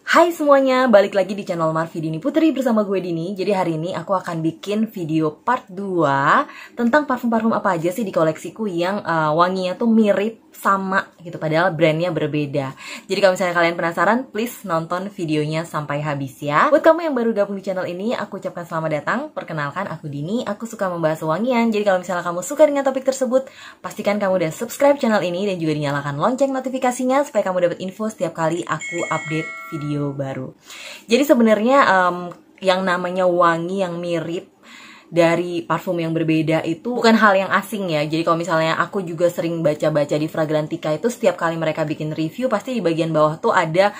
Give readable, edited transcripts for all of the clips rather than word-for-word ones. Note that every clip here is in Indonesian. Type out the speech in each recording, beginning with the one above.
Hai semuanya, balik lagi di channel Marvi Dini Putri bersama gue Dini. Jadi hari ini aku akan bikin video part 2 tentang parfum-parfum apa aja sih di koleksiku yang wanginya tuh mirip sama gitu, padahal brandnya berbeda. Jadi kalau misalnya kalian penasaran, please nonton videonya sampai habis ya. Buat kamu yang baru gabung di channel ini, aku ucapkan selamat datang. Perkenalkan, aku Dini, aku suka membahas wangian. Jadi kalau misalnya kamu suka dengan topik tersebut, pastikan kamu udah subscribe channel ini dan juga dinyalakan lonceng notifikasinya supaya kamu dapat info setiap kali aku update video baru. Jadi sebenarnya yang namanya wangi yang mirip dari parfum yang berbeda itu bukan hal yang asing ya. Jadi kalau misalnya aku juga sering baca-baca di Fragrantica itu, setiap kali mereka bikin review pasti di bagian bawah tuh ada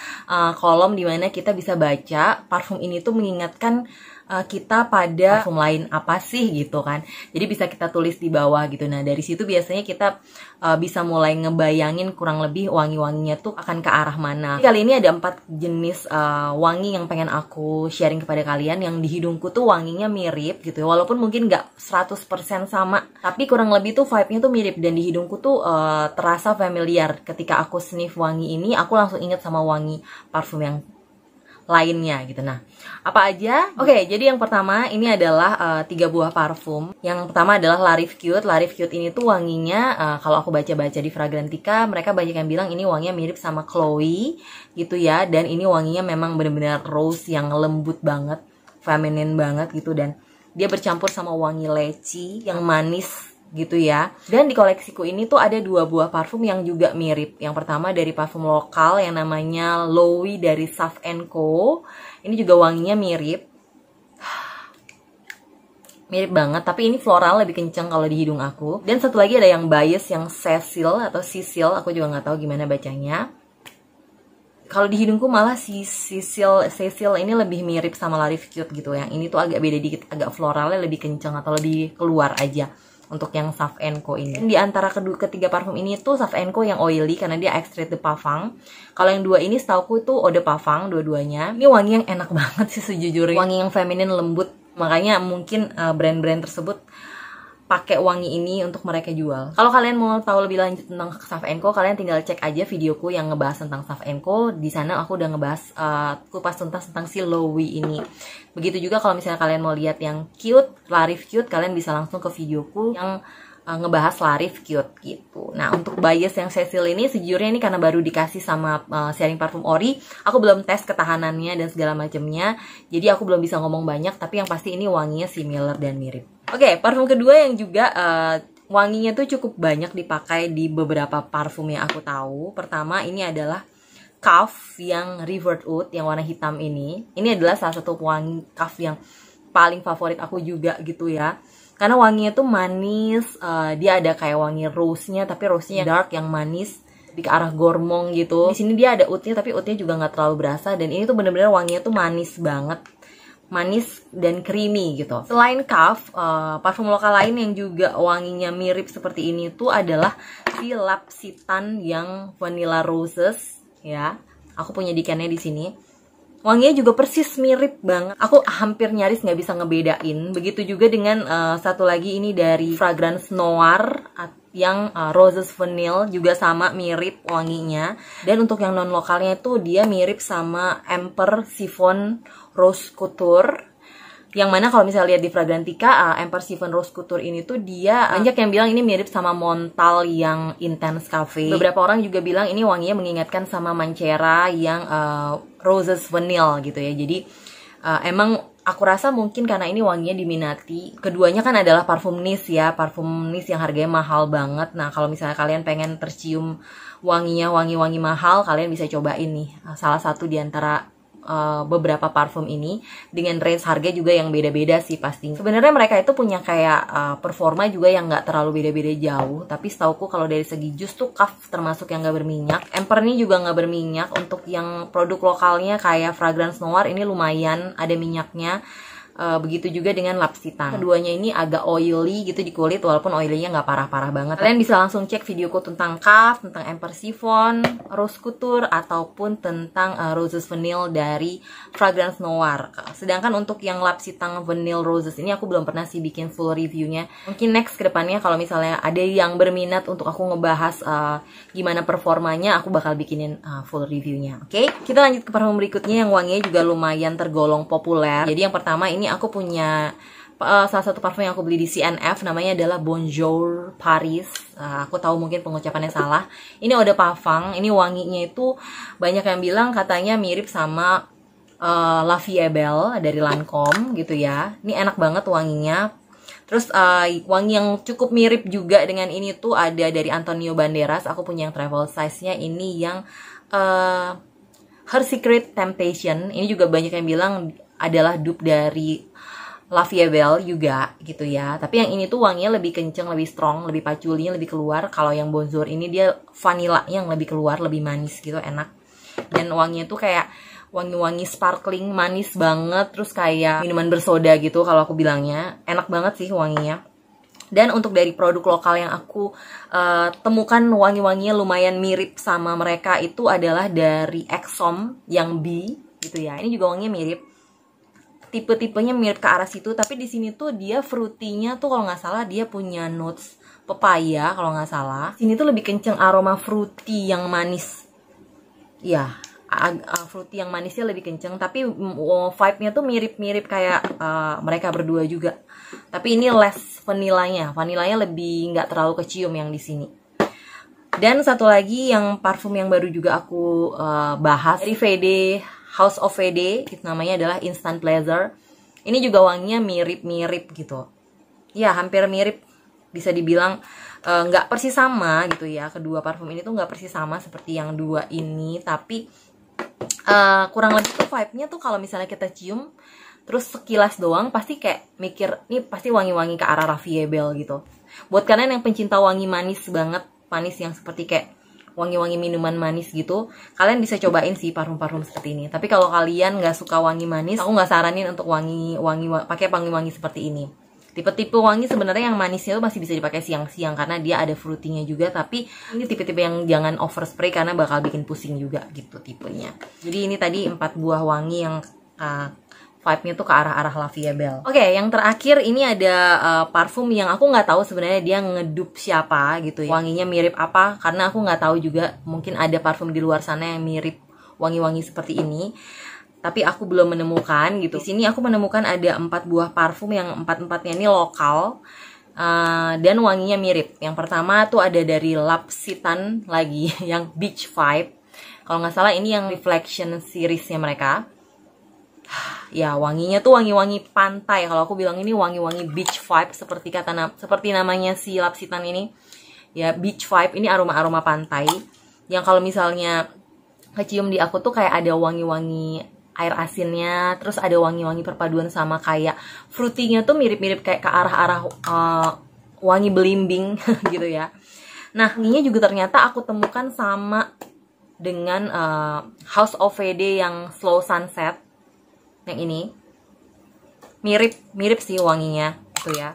kolom dimana kita bisa baca parfum ini tuh mengingatkan kita pada parfum lain apa sih gitu kan. Jadi bisa kita tulis di bawah gitu. Nah dari situ biasanya kita bisa mulai ngebayangin kurang lebih wangi-wanginya tuh akan ke arah mana. Jadi, kali ini ada 4 jenis wangi yang pengen aku sharing kepada kalian. Yang di hidungku tuh wanginya mirip gitu ya. Walaupun mungkin nggak 100% sama, tapi kurang lebih tuh vibe-nya tuh mirip. Dan di hidungku tuh terasa familiar. Ketika aku sniff wangi ini, aku langsung inget sama wangi parfum yang lainnya gitu. Nah, apa aja? Oke, jadi yang pertama ini adalah 3 buah parfum. Yang pertama adalah La Rive Cute. La Rive Cute ini tuh wanginya kalau aku baca-baca di Fragrantica, mereka banyak yang bilang ini wanginya mirip sama Chloe gitu ya. Dan ini wanginya memang benar-benar rose yang lembut banget, feminine banget gitu, dan dia bercampur sama wangi leci yang manis gitu ya. Dan di koleksiku ini tuh ada 2 buah parfum yang juga mirip. Yang pertama dari parfum lokal yang namanya Lowy dari Sav & Co. Ini juga wanginya mirip banget, tapi ini floral lebih kenceng kalau di hidung aku. Dan satu lagi ada yang bias yang Cecil atau Cecil, aku juga nggak tahu gimana bacanya. Kalau di hidungku malah si Cecil ini lebih mirip sama La Rive Cute gitu. Yang ini tuh agak beda dikit, agak floralnya lebih kenceng atau lebih keluar aja untuk yang Sav & Co ini. Dan di antara ketiga parfum ini tuh Sav & Co yang oily karena dia extrait de parfum. Kalau yang 2 ini setauku tuh eau de parfum dua-duanya. Ini wangi yang enak banget sih sejujurnya. Wangi yang feminin lembut. Makanya mungkin brand-brand tersebut pakai wangi ini untuk mereka jual. Kalau kalian mau tahu lebih lanjut tentang Sav & Co, kalian tinggal cek aja videoku yang ngebahas tentang Sav & Co. Di sana aku udah ngebahas kupas tuntas tentang si Lowy ini. Begitu juga kalau misalnya kalian mau lihat yang cute, La Rive Cute, kalian bisa langsung ke videoku yang ngebahas La Rive Cute gitu. Nah untuk bias yang Cecil ini sejujurnya ini karena baru dikasih sama sharing parfum Ori, aku belum tes ketahanannya dan segala macamnya. Jadi aku belum bisa ngomong banyak, tapi yang pasti ini wanginya similar dan mirip. Oke, parfum kedua yang juga wanginya tuh cukup banyak dipakai di beberapa parfum yang aku tahu. Pertama ini adalah Kaff yang River Oud yang warna hitam ini. Ini adalah salah satu wangi Kaff yang paling favorit aku juga gitu ya. Karena wanginya tuh manis, dia ada kayak wangi rose-nya, tapi rose-nya dark yang manis, lebih ke arah gormong gitu. Di sini dia ada oud-nya, tapi oud-nya juga nggak terlalu berasa. Dan ini tuh bener-bener wanginya tuh manis banget. Manis dan creamy gitu. Selain Kaff, parfum lokal lain yang juga wanginya mirip seperti ini tuh adalah si L'Occitane yang Vanilla Roses ya. Aku punya decannya di sini. Wanginya juga persis mirip banget. Aku hampir nyaris nggak bisa ngebedain. Begitu juga dengan satu lagi ini dari Fragrance Noir yang Roses Vanille, juga sama mirip wanginya. Dan untuk yang non lokalnya itu dia mirip sama Amper Chiffon Rose Couture, yang mana kalau misalnya lihat di Fragrantica, Amper Chiffon Rose Couture ini tuh dia banyak yang bilang ini mirip sama Montal yang Intense Cafe. Beberapa orang juga bilang ini wanginya mengingatkan sama Mancera yang Roses Vanille gitu ya. Jadi emang aku rasa mungkin karena ini wanginya diminati. Keduanya kan adalah parfum niche ya, parfum niche yang harganya mahal banget. Nah kalau misalnya kalian pengen tercium wanginya, wangi-wangi mahal, kalian bisa cobain nih salah satu di antara beberapa parfum ini dengan range harga juga yang beda-beda sih pasti. Sebenarnya mereka itu punya kayak performa juga yang nggak terlalu beda-beda jauh, tapi setauku kalau dari segi jus tuh Kaff termasuk yang nggak berminyak. Amper ini juga nggak berminyak. Untuk yang produk lokalnya kayak Fragrance Noir ini lumayan ada minyaknya. Begitu juga dengan Lapsitan. Keduanya ini agak oily gitu di kulit, walaupun oilynya nggak parah-parah banget. Kalian bisa langsung cek videoku tentang Caf, tentang Emper Chiffon, Rose Couture, ataupun tentang Roses Vanille dari Fragrance Noir. Sedangkan untuk yang Lapsitan Vanille Roses ini aku belum pernah sih bikin full reviewnya. Mungkin next kedepannya kalau misalnya ada yang berminat untuk aku ngebahas gimana performanya, aku bakal bikinin full reviewnya. Oke, kita lanjut ke parfum berikutnya yang wanginya juga lumayan tergolong populer. Jadi yang pertama ini aku punya salah satu parfum yang aku beli di CNF, namanya adalah Bonjour Paris. Aku tahu mungkin pengucapannya salah. Ini Eau de Parfum. Ini wanginya itu banyak yang bilang katanya mirip sama La Vie Belle dari Lancome gitu ya. Ini enak banget wanginya. Terus wangi yang cukup mirip juga dengan ini tuh ada dari Antonio Banderas. Aku punya yang travel size-nya, ini yang Her Secret Temptation. Ini juga banyak yang bilang adalah dupe dari La Vie Belle juga gitu ya. Tapi yang ini tuh wanginya lebih kenceng, lebih strong, lebih patchouli-nya lebih keluar. Kalau yang Bonjour ini dia vanilla yang lebih keluar, lebih manis gitu, enak. Dan wanginya tuh kayak wangi-wangi sparkling, manis banget. Terus kayak minuman bersoda gitu kalau aku bilangnya. Enak banget sih wanginya. Dan untuk dari produk lokal yang aku temukan wangi-wanginya lumayan mirip sama mereka itu adalah dari Exom yang B gitu ya. Ini juga wanginya mirip. Tipe-tipenya mirip ke arah situ, tapi di sini tuh dia fruity-nya tuh kalau nggak salah dia punya notes pepaya kalau nggak salah. Sini tuh lebih kenceng aroma fruity yang manis. Ya, fruity yang manisnya lebih kenceng, tapi vibe-nya tuh mirip-mirip kayak mereka berdua juga. Tapi ini less vanillanya. Vanillanya lebih nggak terlalu kecium yang di sini. Dan satu lagi yang parfum yang baru juga aku bahas dari VD House of VD, itu namanya adalah Instant Pleasure. Ini juga wanginya mirip-mirip gitu. Ya, hampir mirip. Bisa dibilang nggak persis sama gitu ya. Kedua parfum ini tuh nggak persis sama seperti yang dua ini. Tapi kurang lebih tuh vibe-nya tuh kalau misalnya kita cium, terus sekilas doang pasti kayak mikir, nih pasti wangi-wangi ke arah La Vie Belle gitu. Buat kalian yang pencinta wangi manis banget, manis yang seperti kayak wangi-wangi minuman manis gitu, kalian bisa cobain sih parfum-parfum seperti ini. Tapi kalau kalian nggak suka wangi manis, aku nggak saranin untuk pakai wangi-wangi seperti ini. Tipe-tipe wangi sebenarnya yang manisnya tuh masih bisa dipakai siang-siang karena dia ada fruity-nya juga. Tapi ini tipe-tipe yang jangan overspray karena bakal bikin pusing juga gitu tipenya. Jadi ini tadi 4 buah wangi yang vibe-nya tuh ke arah-arah La Vie Belle. Oke, yang terakhir ini ada parfum yang aku nggak tahu sebenarnya dia ngedup siapa gitu ya. Wanginya mirip apa, karena aku nggak tahu juga. Mungkin ada parfum di luar sana yang mirip wangi-wangi seperti ini. Tapi aku belum menemukan gitu. Di sini aku menemukan ada 4 buah parfum yang 4-4-nya ini lokal. Dan wanginya mirip. Yang pertama tuh ada dari Lapsitan lagi, yang Beach Vibe. Kalau nggak salah ini yang Reflection seriesnya mereka. Ya, wanginya tuh wangi-wangi pantai. Kalau aku bilang ini wangi-wangi beach vibe seperti namanya si Lapsitan ini. Ya, beach vibe ini aroma-aroma pantai. Yang kalau misalnya kecium di aku tuh kayak ada wangi-wangi air asinnya, terus ada wangi-wangi perpaduan sama kayak fruity-nya tuh mirip-mirip kayak ke arah-arah wangi belimbing gitu ya. Nah, wanginya juga ternyata aku temukan sama dengan House of VD yang Slow Sunset. Yang ini mirip sih wanginya gitu ya.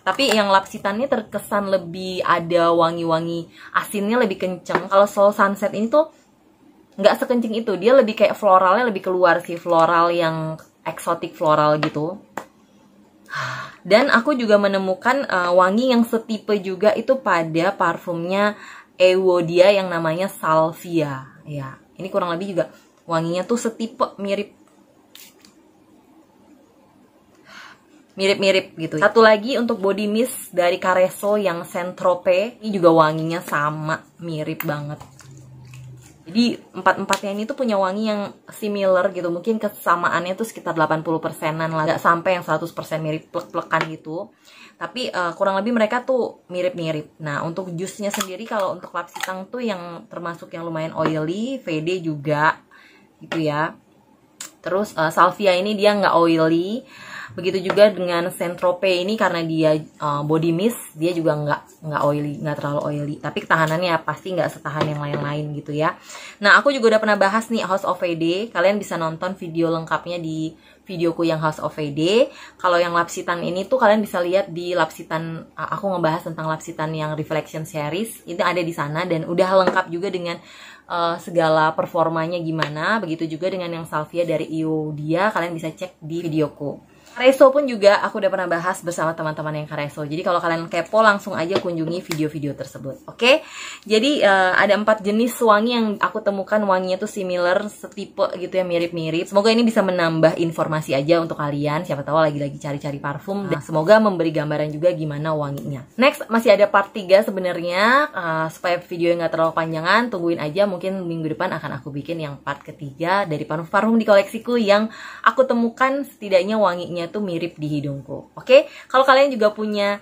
Tapi yang Lapsitannya terkesan lebih ada wangi-wangi asinnya lebih kenceng. Kalau Slow Sunset ini tuh nggak sekenceng itu, dia lebih kayak floralnya lebih keluar sih, floral yang eksotik floral gitu. Dan aku juga menemukan wangi yang setipe juga itu pada parfumnya Ewodia yang namanya Salvia. Ya, ini kurang lebih juga wanginya tuh setipe mirip gitu. Satu lagi untuk body mist dari Careso yang Saint-Tropez. Ini juga wanginya sama, mirip banget. Jadi 4-4-nya ini tuh punya wangi yang similar gitu. Mungkin kesamaannya tuh sekitar 80%-an lah. Gak sampai yang 100% mirip plek-plekan gitu. Tapi kurang lebih mereka tuh mirip-mirip. Nah, untuk jusnya sendiri kalau untuk Lapsitan tuh yang termasuk yang lumayan oily, VD juga gitu ya. Terus Salvia ini dia nggak oily, Begitu juga dengan Saint Tropez ini, karena dia body mist, dia juga nggak oily, nggak terlalu oily, tapi ketahanannya pasti nggak setahan yang lain-lain gitu ya. Nah, aku juga udah pernah bahas nih House of Vade. Kalian bisa nonton video lengkapnya di videoku yang House of Vade. Kalau yang lapsitan ini tuh kalian bisa lihat di lapsitan, aku ngebahas tentang lapsitan yang Reflection series, itu ada di sana dan udah lengkap juga dengan segala performanya gimana. Begitu juga dengan yang salvia dari Iodia, kalian bisa cek di videoku. Careso pun juga aku udah pernah bahas bersama teman-teman yang Careso. Jadi kalau kalian kepo langsung aja kunjungi video-video tersebut. Oke? Jadi ada 4 jenis wangi yang aku temukan, wanginya tuh similar, setipe gitu ya, mirip-mirip. Semoga ini bisa menambah informasi aja untuk kalian. Siapa tahu lagi-lagi cari-cari parfum, dan semoga memberi gambaran juga gimana wanginya. Next, masih ada part 3 sebenarnya. Supaya video nggak terlalu panjangan, tungguin aja, mungkin minggu depan akan aku bikin yang part ketiga dari parfum-parfum di koleksiku yang aku temukan setidaknya wanginya tuh mirip di hidungku. Oke? Kalau kalian juga punya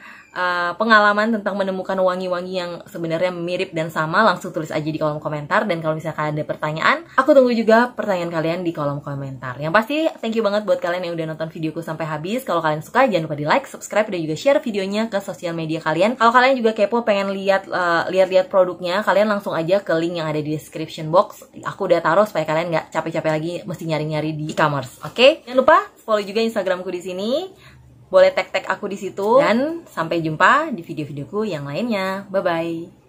pengalaman tentang menemukan wangi-wangi yang sebenarnya mirip dan sama, langsung tulis aja di kolom komentar. Dan kalau misalkan ada pertanyaan, aku tunggu juga pertanyaan kalian di kolom komentar. Yang pasti, thank you banget buat kalian yang udah nonton videoku sampai habis. Kalau kalian suka, jangan lupa di like, subscribe, dan juga share videonya ke sosial media kalian. Kalau kalian juga kepo pengen lihat produknya, kalian langsung aja ke link yang ada di description box. Aku udah taruh supaya kalian nggak capek-capek lagi mesti nyari-nyari di e-commerce. Oke? Jangan lupa follow juga Instagramku di sini. Boleh tag-tag aku di situ. Dan sampai jumpa di video-videoku yang lainnya. Bye-bye.